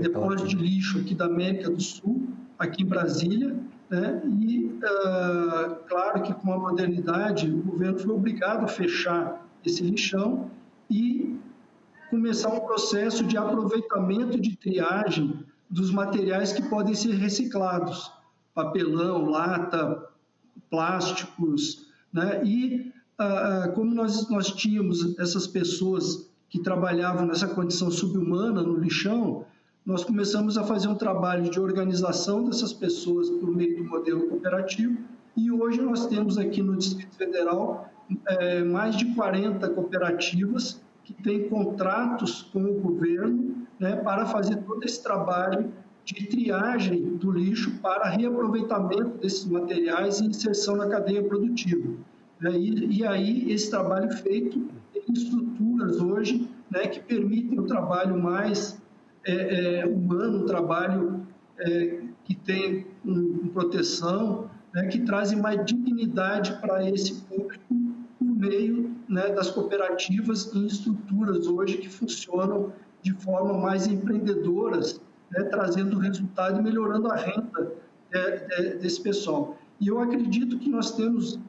depósito de lixo aqui da América do Sul, aqui em Brasília, né? E, claro que com a modernidade, o governo foi obrigado a fechar esse lixão e começar um processo de aproveitamento de triagem dos materiais que podem ser reciclados, papelão, lata, plásticos, né? E como nós tínhamos essas pessoas que trabalhavam nessa condição subhumana no lixão, nós começamos a fazer um trabalho de organização dessas pessoas por meio do modelo cooperativo e hoje nós temos aqui no Distrito Federal mais de 40 cooperativas que têm contratos com o governo, né, para fazer todo esse trabalho de triagem do lixo para reaproveitamento desses materiais e inserção na cadeia produtiva. E aí esse trabalho feito tem estruturas hoje, né, que permitem um trabalho mais humano, um trabalho que tem proteção, né, que trazem mais dignidade para esse público por meio, né, das cooperativas e estruturas hoje que funcionam de forma mais empreendedoras, né, trazendo resultado e melhorando a renda desse pessoal. E eu acredito que nós temos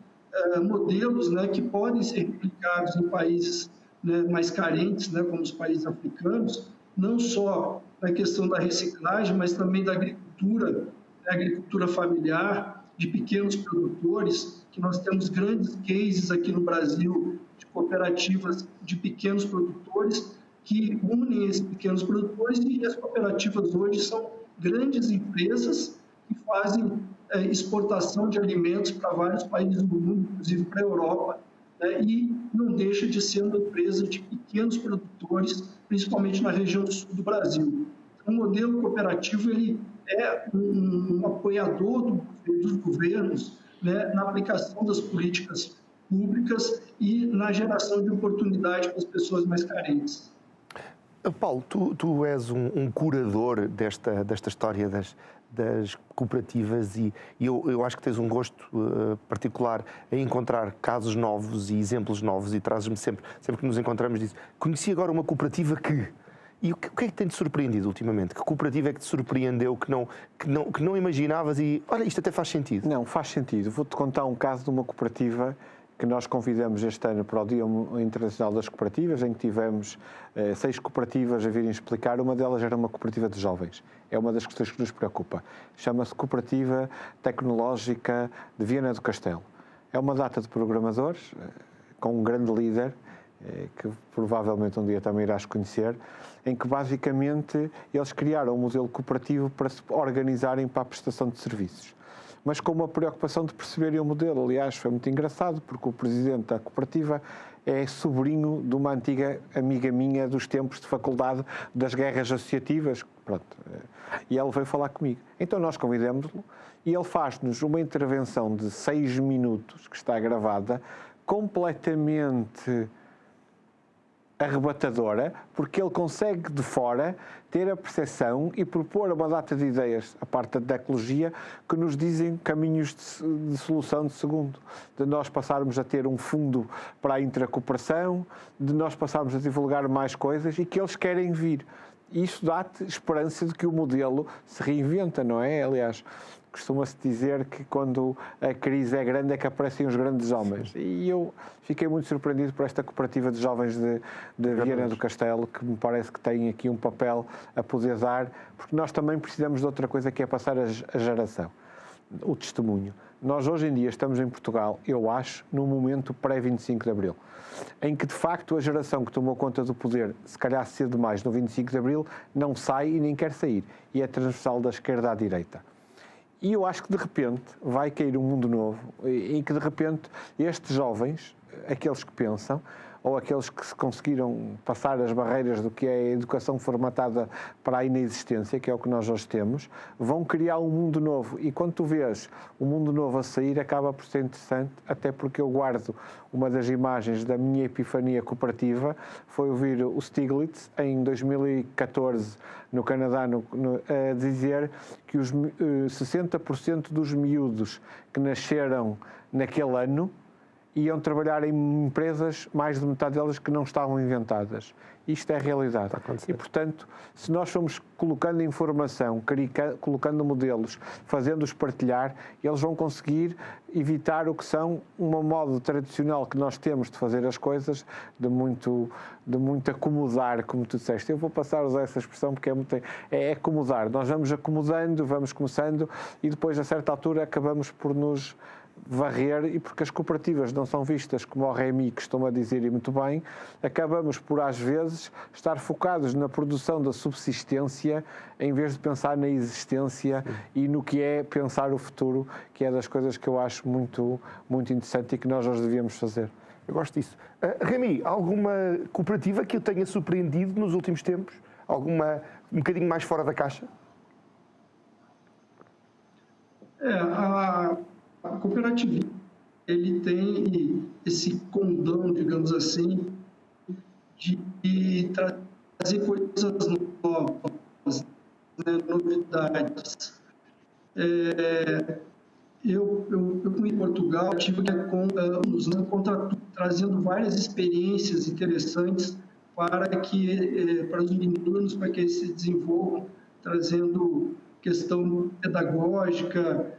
modelos, né, que podem ser replicados em países, né, mais carentes, né, como os países africanos, não só na questão da reciclagem, mas também da agricultura, né, agricultura familiar, de pequenos produtores, que nós temos grandes cases aqui no Brasil de cooperativas de pequenos produtores que unem esses pequenos produtores e as cooperativas hoje são grandes empresas que fazem exportação de alimentos para vários países do mundo, inclusive para a Europa, né, e não deixa de ser uma empresa de pequenos produtores, principalmente na região sul do Brasil. O modelo cooperativo ele é um apoiador dos governos, né, na aplicação das políticas públicas e na geração de oportunidade para as pessoas mais carentes. Paulo, tu és um curador desta história das cooperativas e eu acho que tens um gosto particular em encontrar casos novos e exemplos novos e trazes-me sempre que nos encontramos diz, conheci agora uma cooperativa que... E o que é que tem-te surpreendido ultimamente? Que cooperativa é que te surpreendeu, que não imaginavas e, olha, isto até faz sentido? Não, faz sentido. Vou-te contar um caso de uma cooperativa que nós convidamos este ano para o Dia Internacional das Cooperativas, em que tivemos 6 cooperativas a virem explicar. Uma delas era uma cooperativa de jovens. É uma das questões que nos preocupa. Chama-se Cooperativa Tecnológica de Viana do Castelo. É uma data de programadores, com um grande líder, que provavelmente um dia também irás conhecer, em que basicamente eles criaram um modelo cooperativo para se organizarem para a prestação de serviços. Mas com uma preocupação de perceberem o modelo. Aliás, foi muito engraçado, porque o presidente da cooperativa é sobrinho de uma antiga amiga minha dos tempos de faculdade das guerras associativas. Pronto. E ele veio falar comigo. Então nós convidamos-lo e ele faz-nos uma intervenção de 6 minutos, que está gravada, completamente arrebatadora, porque ele consegue de fora ter a percepção e propor uma data de ideias, a parte da ecologia, que nos dizem caminhos de solução de segundo. De nós passarmos a ter um fundo para a intracooperação, de nós passarmos a divulgar mais coisas e que eles querem vir. Isso dá-te esperança de que o modelo se reinventa, não é? Aliás, costuma-se dizer que quando a crise é grande é que aparecem os grandes homens. E eu fiquei muito surpreendido por esta cooperativa de jovens de Viana do Castelo, que me parece que tem aqui um papel a poder dar, porque nós também precisamos de outra coisa, que é passar a geração, o testemunho. Nós hoje em dia estamos em Portugal, eu acho, num momento pré-25 de Abril, em que de facto a geração que tomou conta do poder, se calhar cedo demais, no 25 de Abril, não sai e nem quer sair. E é transversal da esquerda à direita. E eu acho que de repente vai cair um mundo novo, em que de repente estes jovens, aqueles que pensam, ou aqueles que se conseguiram passar as barreiras do que é a educação formatada para a inexistência, que é o que nós hoje temos, vão criar um mundo novo. E quando tu vês o mundo novo a sair, acaba por ser interessante, até porque eu guardo uma das imagens da minha epifania cooperativa, foi ouvir o Stiglitz, em 2014, no Canadá, a dizer que os 60% dos miúdos que nasceram naquele ano iam trabalhar em empresas, mais de metade delas que não estavam inventadas. Isto é a realidade. E, portanto, se nós formos colocando informação, colocando modelos, fazendo-os partilhar, eles vão conseguir evitar o que são um modo tradicional que nós temos de fazer as coisas, de muito acomodar, como tu disseste. Eu vou passar a usar essa expressão porque é acomodar. Nós vamos acomodando, vamos começando e depois, a certa altura, acabamos por nos varrer, e porque as cooperativas não são vistas como o REMI, que estão a dizer e muito bem, acabamos por às vezes estar focados na produção da subsistência em vez de pensar na existência e no que é pensar o futuro, que é das coisas que eu acho muito, muito interessante e que nós hoje devíamos fazer. Eu gosto disso. Remi, alguma cooperativa que eu tenha surpreendido nos últimos tempos? Alguma um bocadinho mais fora da caixa? A cooperativa, ele tem esse condão, digamos assim, de trazer coisas novas, né, novidades. Eu em Portugal tive trazendo várias experiências interessantes para os meninos, para que eles se desenvolvam, trazendo questão pedagógica,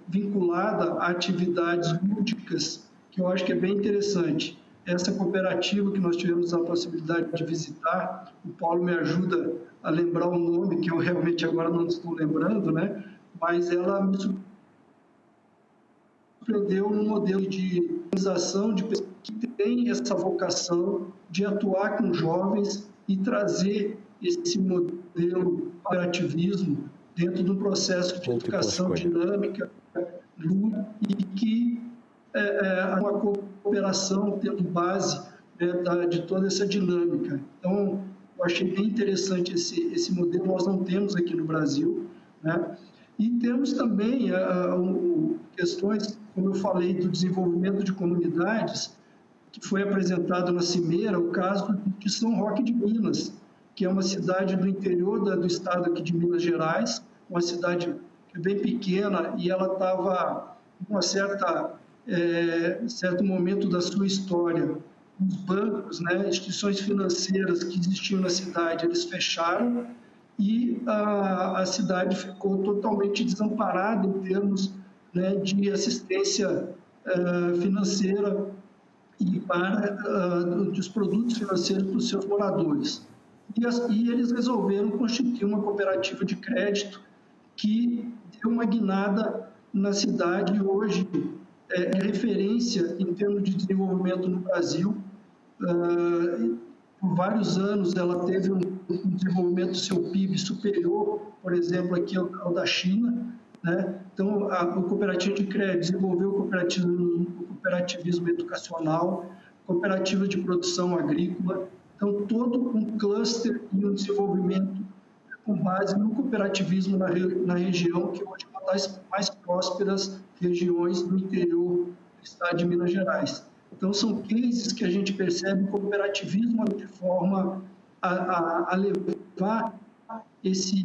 vinculada a atividades lúdicas, que eu acho que é bem interessante. Essa cooperativa que nós tivemos a possibilidade de visitar, o Paulo me ajuda a lembrar o nome, que eu realmente agora não estou lembrando, né? Mas ela me surpreendeu no modelo de organização de pessoas que tem essa vocação de atuar com jovens e trazer esse modelo de cooperativismo dentro de um processo de educação dinâmica, e que uma cooperação tendo base, né, de toda essa dinâmica. Então, eu achei bem interessante esse modelo, nós não temos aqui no Brasil, né? E temos também questões, como eu falei, do desenvolvimento de comunidades, que foi apresentado na Cimeira, o caso de São Roque de Minas, que é uma cidade do interior do estado aqui de Minas Gerais, uma cidade bem pequena, e ela estava, em certo momento da sua história, os bancos, né, instituições financeiras que existiam na cidade, eles fecharam, e a cidade ficou totalmente desamparada em termos, né, de assistência financeira e dos produtos financeiros para os seus moradores. E eles resolveram constituir uma cooperativa de crédito que deu uma guinada na cidade e hoje é referência em termos de desenvolvimento no Brasil, por vários anos ela teve um desenvolvimento do seu PIB superior, por exemplo, aqui ao da China, né? Então, o cooperativo de crédito desenvolveu o cooperativismo educacional, cooperativa de produção agrícola, então todo um cluster e um desenvolvimento com base no cooperativismo na região, que hoje é uma das mais prósperas regiões do interior do estado de Minas Gerais. Então, são cases que a gente percebe o cooperativismo de forma a levar esse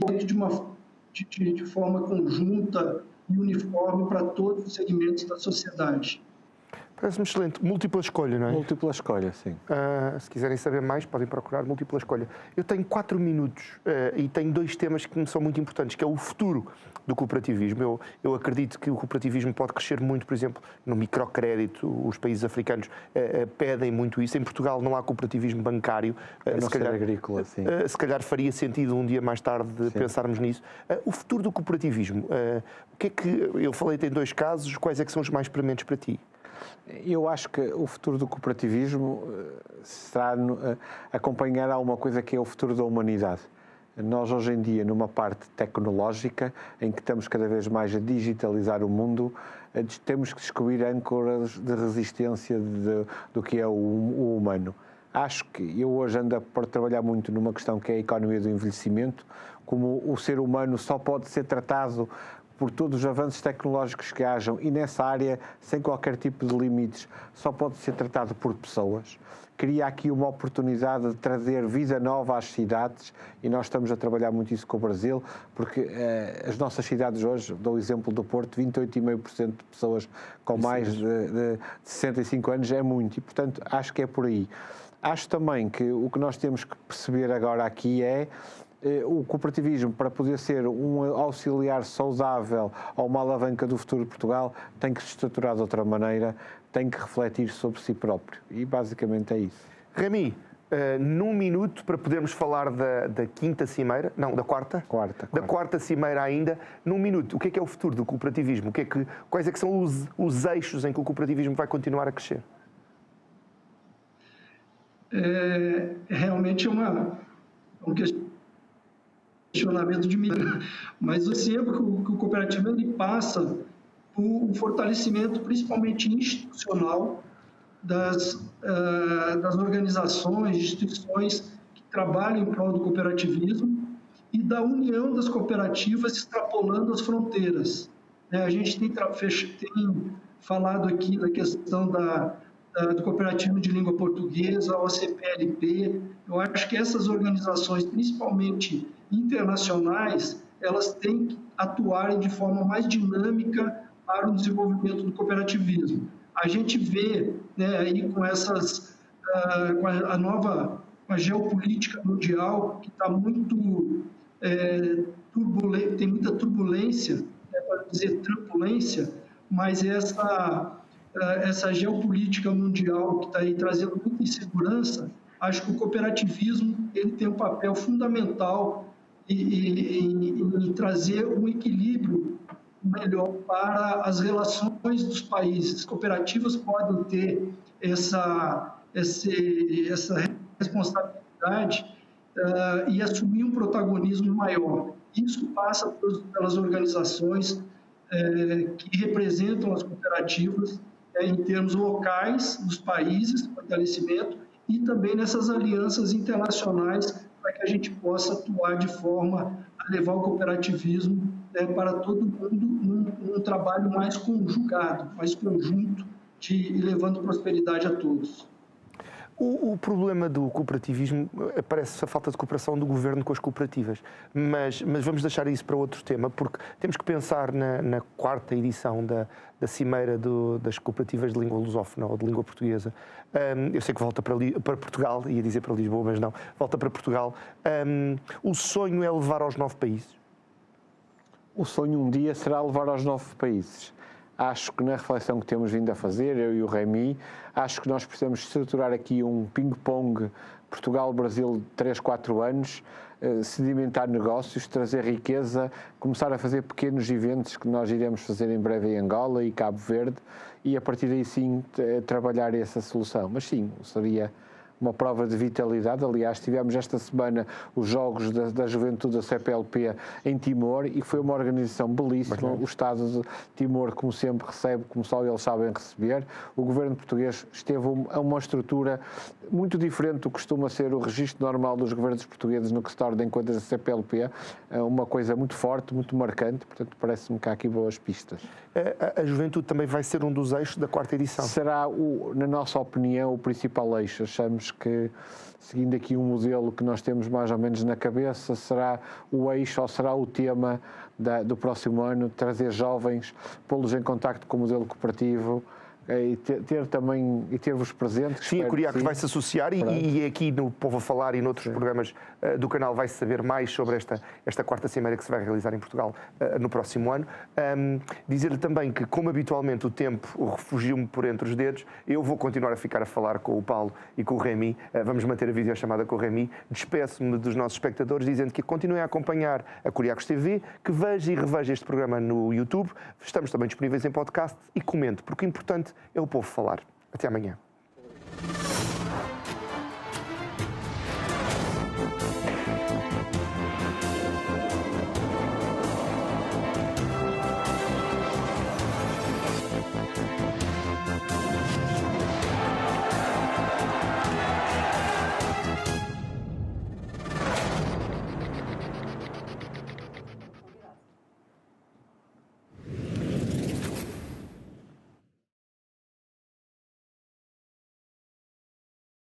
de forma conjunta e uniforme para todos os segmentos da sociedade. Parece-me excelente. Múltipla escolha, não é? Múltipla escolha, sim. Se quiserem saber mais, podem procurar múltipla escolha. Eu tenho 4 minutos e tenho 2 temas que me são muito importantes, que é o futuro do cooperativismo. Eu acredito que o cooperativismo pode crescer muito, por exemplo, no microcrédito. Os países africanos pedem muito isso. Em Portugal não há cooperativismo bancário. Se calhar agrícola, sim. Se calhar faria sentido um dia mais tarde pensarmos nisso. O futuro do cooperativismo, o que é que... Eu falei, tem 2 casos, quais é que são os mais prementes para ti? Eu acho que o futuro do cooperativismo será acompanhar alguma coisa que é o futuro da humanidade. Nós, hoje em dia, numa parte tecnológica, em que estamos cada vez mais a digitalizar o mundo, temos que descobrir âncoras de resistência do que é o humano. Acho que eu hoje ando a trabalhar muito numa questão que é a economia do envelhecimento, como o ser humano só pode ser tratado por todos os avanços tecnológicos que hajam e nessa área, sem qualquer tipo de limites, só pode ser tratado por pessoas. Cria aqui uma oportunidade de trazer vida nova às cidades e nós estamos a trabalhar muito isso com o Brasil, porque as nossas cidades hoje, dou o exemplo do Porto, 28,5% de pessoas com mais de 65 anos é muito e, portanto, acho que é por aí. Acho também que o que nós temos que perceber agora aqui é o cooperativismo, para poder ser um auxiliar saudável ou uma alavanca do futuro de Portugal, tem que se estruturar de outra maneira, tem que refletir sobre si próprio. E basicamente é isso. Remy, num minuto, para podermos falar da quinta cimeira, não, da quarta? Da quarta cimeira ainda, num minuto, o que é o futuro do cooperativismo? Quais é que são os eixos em que o cooperativismo vai continuar a crescer? Realmente um questionamento de mim, mas eu sempre que o cooperativismo ele passa por um fortalecimento, principalmente institucional, das organizações, instituições que trabalham em prol do cooperativismo e da união das cooperativas extrapolando as fronteiras. A gente tem falado aqui da questão do cooperativismo de língua portuguesa, a OCPLP. Eu acho que essas organizações, principalmente internacionais, elas têm que atuarem de forma mais dinâmica para o desenvolvimento do cooperativismo. A gente vê, aí com a geopolítica mundial, que está muito turbulenta, tem muita turbulência, para dizer turbulência, mas essa geopolítica mundial que está aí trazendo muita insegurança, acho que o cooperativismo ele tem um papel fundamental em trazer um equilíbrio melhor para as relações dos países. As cooperativas podem ter essa responsabilidade e assumir um protagonismo maior. Isso passa pelas organizações que representam as cooperativas em termos locais, nos países, fortalecimento, e também nessas alianças internacionais para que a gente possa atuar de forma a levar o cooperativismo para todo mundo num trabalho mais conjugado, mais conjunto, e levando prosperidade a todos. O problema do cooperativismo parece a falta de cooperação do governo com as cooperativas, mas vamos deixar isso para outro tema, porque temos que pensar na quarta edição da Cimeira das Cooperativas de Língua Lusófona ou de Língua Portuguesa. Eu sei que volta para Portugal, ia dizer para Lisboa, mas não, volta para Portugal. O sonho é levar aos 9 países? O sonho um dia será levar aos 9 países. Acho que na reflexão que temos vindo a fazer, eu e o Remy, acho que nós precisamos estruturar aqui um ping-pong Portugal-Brasil de 3, 4 anos, sedimentar negócios, trazer riqueza, começar a fazer pequenos eventos que nós iremos fazer em breve em Angola e Cabo Verde e a partir daí sim trabalhar essa solução. Mas sim, seria uma prova de vitalidade. Aliás, tivemos esta semana os Jogos da Juventude da CPLP em Timor e foi uma organização belíssima. O Estado de Timor, como sempre, recebe como só eles sabem receber. O governo português esteve a uma estrutura muito diferente do que costuma ser o registro normal dos governos portugueses no que se torna em contas da CPLP. Uma coisa muito forte, muito marcante. Portanto, parece-me que há aqui boas pistas. A Juventude também vai ser um dos eixos da 4ª edição. Será, na nossa opinião, o principal eixo. Achamos que, seguindo aqui um modelo que nós temos mais ou menos na cabeça, será o eixo ou será o tema do próximo ano, trazer jovens, pô-los em contacto com o modelo cooperativo, e ter-vos presentes. Sim, a Curiacos vai se associar e aqui no Povo a Falar e noutros programas do canal vai-se saber mais sobre esta 4ª Cimeira que se vai realizar em Portugal no próximo ano. Dizer-lhe também que, como habitualmente o tempo refugiu-me por entre os dedos, eu vou continuar a ficar a falar com o Paulo e com o Rémi. Vamos manter a videochamada com o Rémi. Despeço-me dos nossos espectadores dizendo que continuem a acompanhar a Curiacos TV, que veja e reveja este programa no YouTube. Estamos também disponíveis em podcast e comente, porque o importante é o povo falar. Até amanhã.